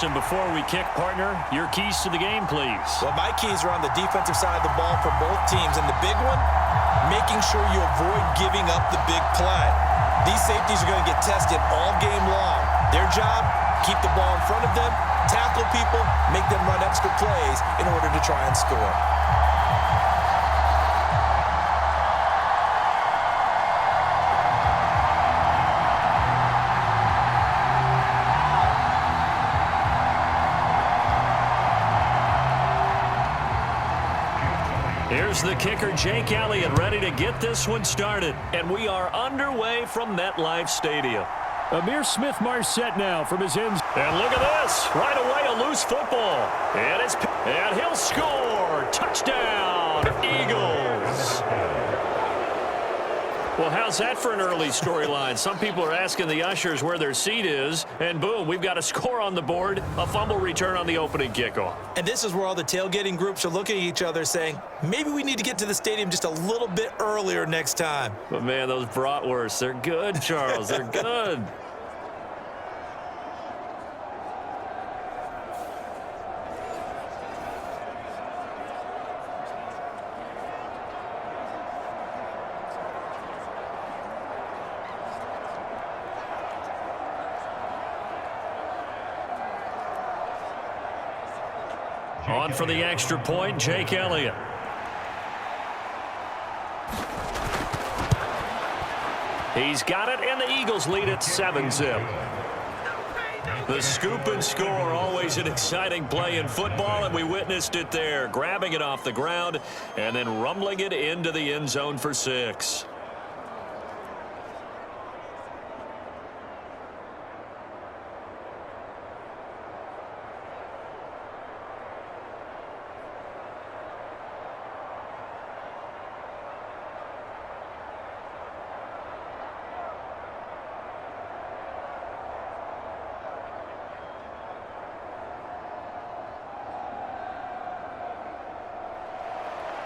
And before we kick, partner, your keys to the game, please. Well, my keys are on the defensive side of the ball for both teams. And the big one, making sure you avoid giving up the big play. These safeties are going to get tested all game long. Their job, keep the ball in front of them, tackle people, make them run extra plays in order to try and score. Here's the kicker, Jake Elliott, ready to get this one started. And we are underway from MetLife Stadium. Amer Smith-Marset now from his ends. And look at this. Right away, a loose football. And he'll score. Touchdown, Eagles. Well, how's that for an early storyline? Some people are asking the ushers where their seat is, and boom, we've got a score on the board, a fumble return on the opening kickoff. And this is where all the tailgating groups are looking at each other saying, maybe we need to get to the stadium just a little bit earlier next time. But, man, those bratwursts, they're good, Charles. They're good. On for the extra point, Jake Elliott. He's got it, and the Eagles lead at 7-zip. The scoop and score, always an exciting play in football, and we witnessed it there, grabbing it off the ground and then rumbling it into the end zone for 6.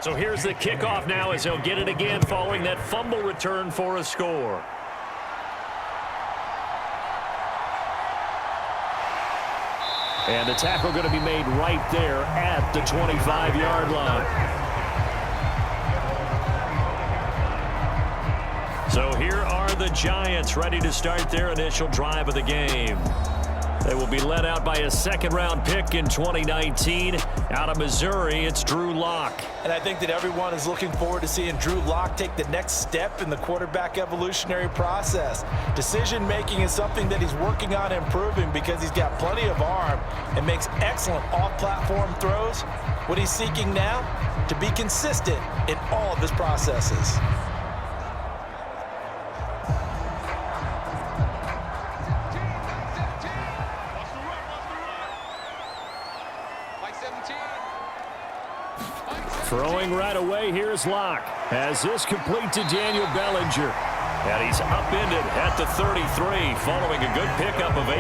So here's the kickoff now as they'll get it again following that fumble return for a score. And the tackle going to be made right there at the 25-yard line. So here are the Giants ready to start their initial drive of the game. They will be led out by a second-round pick in 2019. Out of Missouri, it's Drew Lock. And I think that everyone is looking forward to seeing Drew Lock take the next step in the quarterback evolutionary process. Decision-making is something that he's working on improving because he's got plenty of arm and makes excellent off-platform throws. What he's seeking now, to be consistent in all of his processes. Throwing right away, here's Locke. As this complete to Daniel Bellinger. And he's upended at the 33 following a good pickup of 8.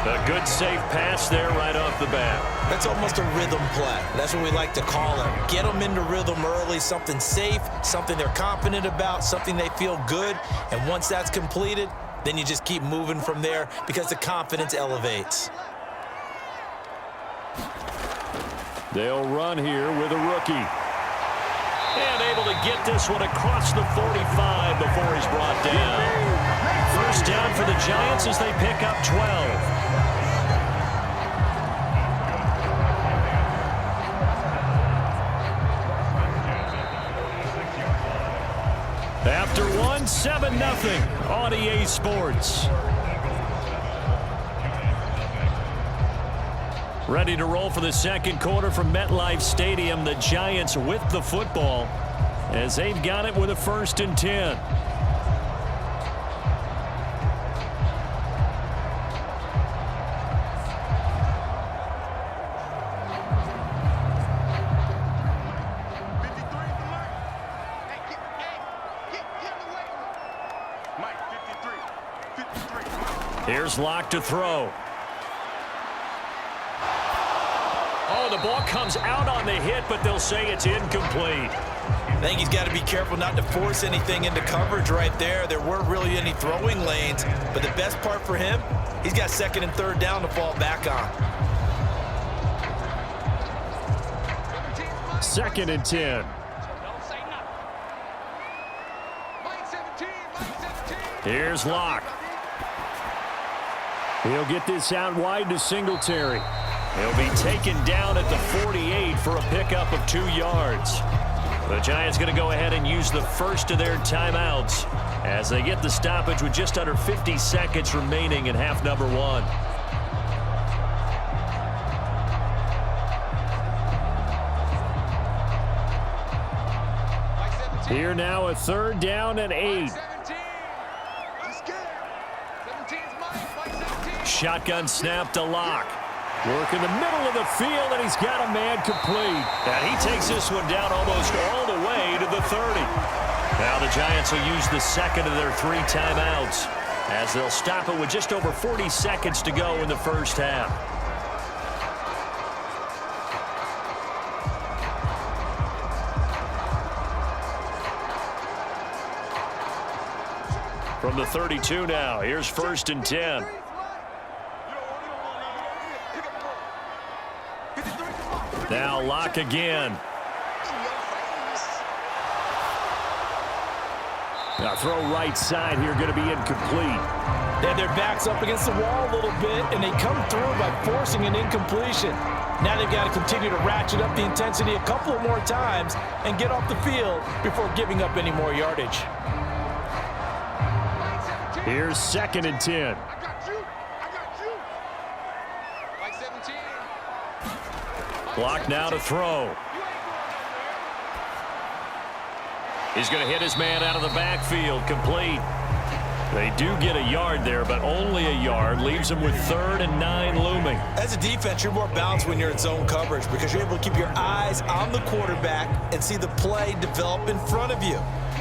A good safe pass there right off the bat. That's almost a rhythm play. That's what we like to call it. Get them into rhythm early, something safe, something they're confident about, something they feel good. And once that's completed, then you just keep moving from there because the confidence elevates. They'll run here with a rookie. And able to get this one across the 45 before he's brought down. First down for the Giants as they pick up 12. After one, 7-0 on EA Sports. Ready to roll for the second quarter from MetLife Stadium. The Giants with the football as they've got it with a 1st and 10. Here's Locke to throw. Oh, the ball comes out on the hit, but they'll say it's incomplete. I think he's got to be careful not to force anything into coverage right there. There weren't really any throwing lanes, but the best part for him, he's got second and third down to fall back on. 2nd and 10. Here's Locke. He'll get this out wide to Singletary. He'll be taken down at the 48 for a pickup of 2 yards. The Giants going to go ahead and use the first of their timeouts as they get the stoppage with just under 50 seconds remaining in half number 1. Here now a 3rd down and 8. Shotgun snap to Locke. Work in the middle of the field, and he's got a man complete. And he takes this one down almost all the way to the 30. Now the Giants will use the second of their 3 timeouts as they'll stop it with just over 40 seconds to go in the first half. From the 32 now, here's 1st and 10. Now Locke again. Now throw right side here, going to be incomplete. They had their backs up against the wall a little bit, and they come through by forcing an incompletion. Now they've got to continue to ratchet up the intensity a couple of more times and get off the field before giving up any more yardage. Here's 2nd and 10. Block now to throw. He's going to hit his man out of the backfield. Complete. They do get a yard there, but only a yard. Leaves them with 3rd and 9 looming. As a defense, you're more balanced when you're in zone coverage because you're able to keep your eyes on the quarterback and see the play develop in front of you.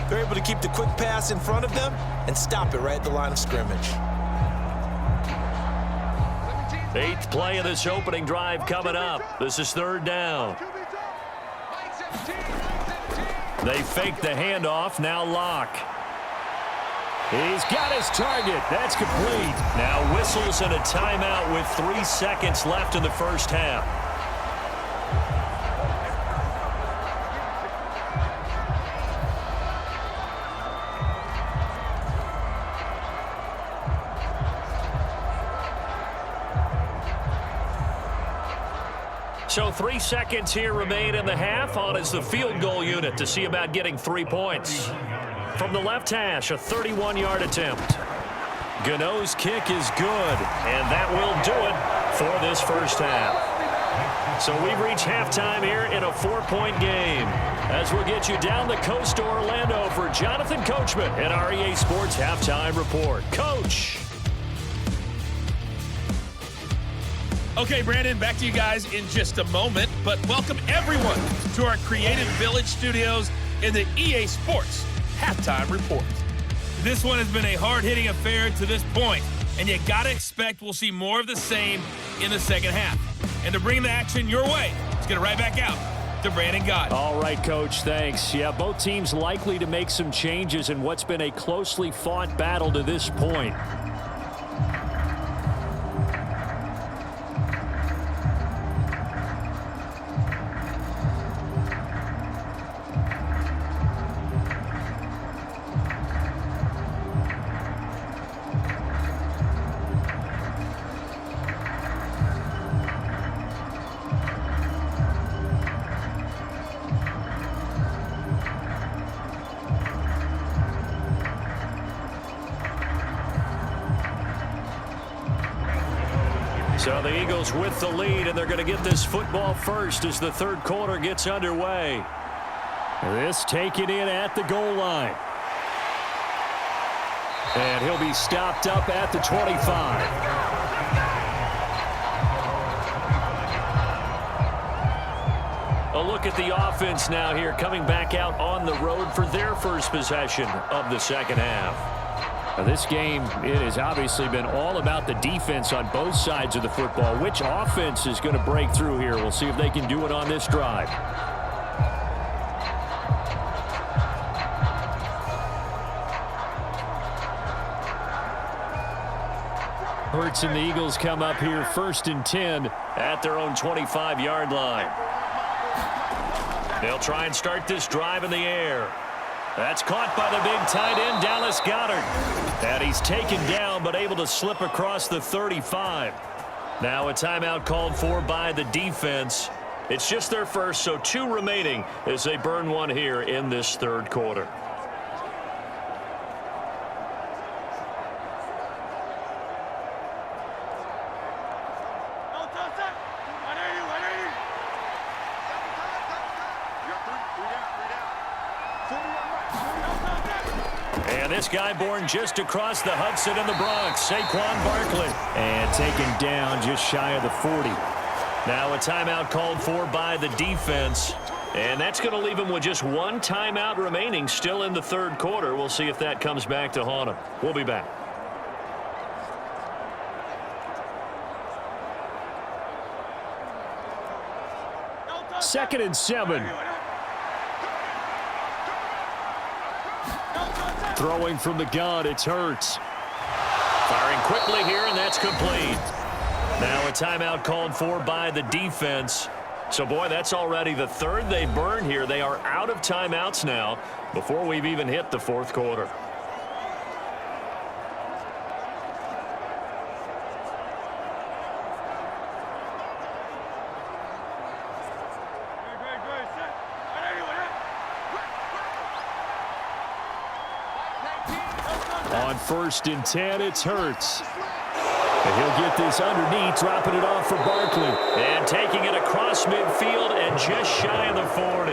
They're able to keep the quick pass in front of them and stop it right at the line of scrimmage. 8th play of this opening drive coming up. This is 3rd down. They fake the handoff. Now Locke. He's got his target. That's complete. Now whistles and a timeout with 3 seconds left in the first half. So 3 seconds here remain in the half. On is the field goal unit to see about getting 3 points. From the left hash, a 31-yard attempt. Gano's kick is good, and that will do it for this first half. So we've reached halftime here in a 4-point game. As we'll get you down the coast to Orlando for Jonathan Coachman and our EA Sports Halftime Report. Coach! Okay, Brandon, back to you guys in just a moment, but welcome everyone to our Creative Village studios in the EA Sports Halftime Report. This one has been a hard-hitting affair to this point, and you got to expect we'll see more of the same in the second half. And to bring the action your way, let's get it right back out to Brandon Gott. All right, Coach, thanks. Yeah, both teams likely to make some changes in what's been a closely fought battle to this point. So the Eagles with the lead, and they're going to get this football first as the third quarter gets underway. This taken in at the goal line. And he'll be stopped up at the 25. A look at the offense now here, coming back out on the road for their first possession of the second half. Now this game, it has obviously been all about the defense on both sides of the football. Which offense is going to break through here? We'll see if they can do it on this drive. Hurts and the Eagles come up here 1st and 10 at their own 25-yard line. They'll try and start this drive in the air. That's caught by the big tight end, Dallas Goedert. And he's taken down but able to slip across the 35. Now a timeout called for by the defense. It's just their first, so 2 remaining as they burn one here in this 3rd quarter. This guy born just across the Hudson in the Bronx, Saquon Barkley. And taken down just shy of the 40. Now a timeout called for by the defense. And that's going to leave him with just 1 timeout remaining still in the 3rd quarter. We'll see if that comes back to haunt him. We'll be back. Second and 7. Throwing from the gun, it's Hurts. Firing quickly here, and that's complete. Now a timeout called for by the defense. So, boy, that's already the 3rd they burn here. They are out of timeouts now before we've even hit the 4th quarter. On 1st and 10, it's Hurts. And he'll get this underneath, dropping it off for Barkley. And taking it across midfield and just shy of the 40.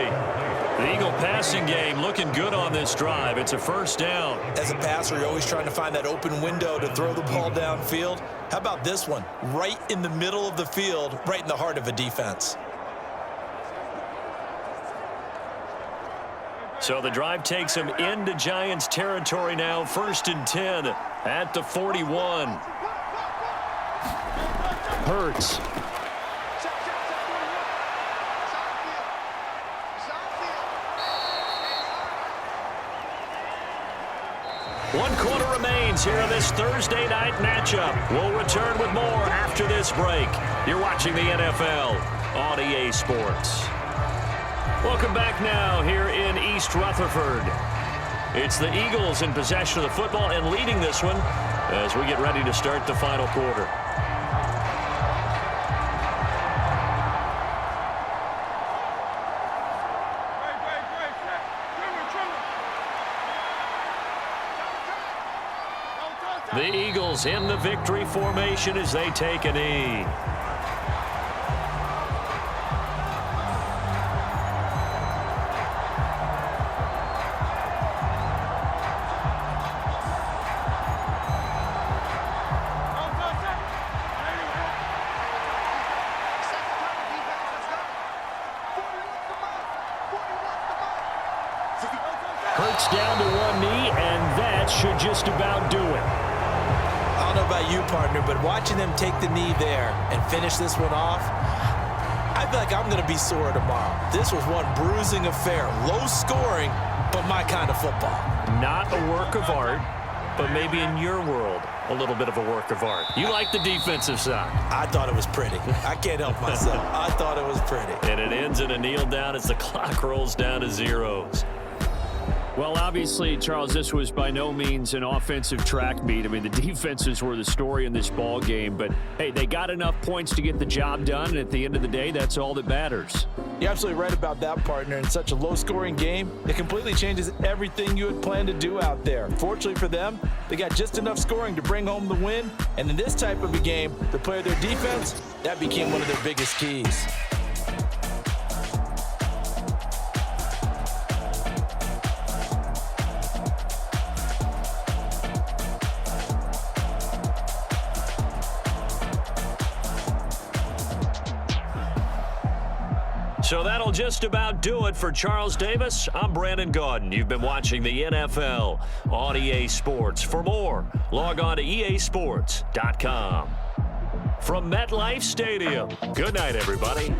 The Eagle passing game looking good on this drive. It's a 1st down. As a passer, you're always trying to find that open window to throw the ball downfield. How about this one? Right in the middle of the field, right in the heart of a defense. So the drive takes him into Giants territory now. 1st and 10 at the 41. Hurts. One quarter remains here in this Thursday night matchup. We'll return with more after this break. You're watching the NFL on EA Sports. Welcome back now here in East Rutherford. It's the Eagles in possession of the football and leading this one as we get ready to start the final quarter. The Eagles in the victory formation as they take a knee. Hurts down to one knee, and that should just about do it. I don't know about you, partner, but watching them take the knee there and finish this one off, I feel like I'm going to be sore tomorrow. This was one bruising affair. Low scoring, but my kind of football. Not a work of art, but maybe in your world, a little bit of a work of art. You like the defensive side. I thought it was pretty. I can't help myself. I thought it was pretty. And it ends in a kneel down as the clock rolls down to zeros. Well, obviously, Charles, this was by no means an offensive track meet. I mean, the defenses were the story in this ball game. But, hey, they got enough points to get the job done. And at the end of the day, that's all that matters. You're absolutely right about that, partner. In such a low-scoring game, it completely changes everything you had planned to do out there. Fortunately for them, they got just enough scoring to bring home the win. And in this type of a game, to play their defense, that became one of their biggest keys. So that'll just about do it for Charles Davis. I'm Brandon Gaudin. You've been watching the NFL on EA Sports. For more, log on to easports.com. From MetLife Stadium, good night, everybody.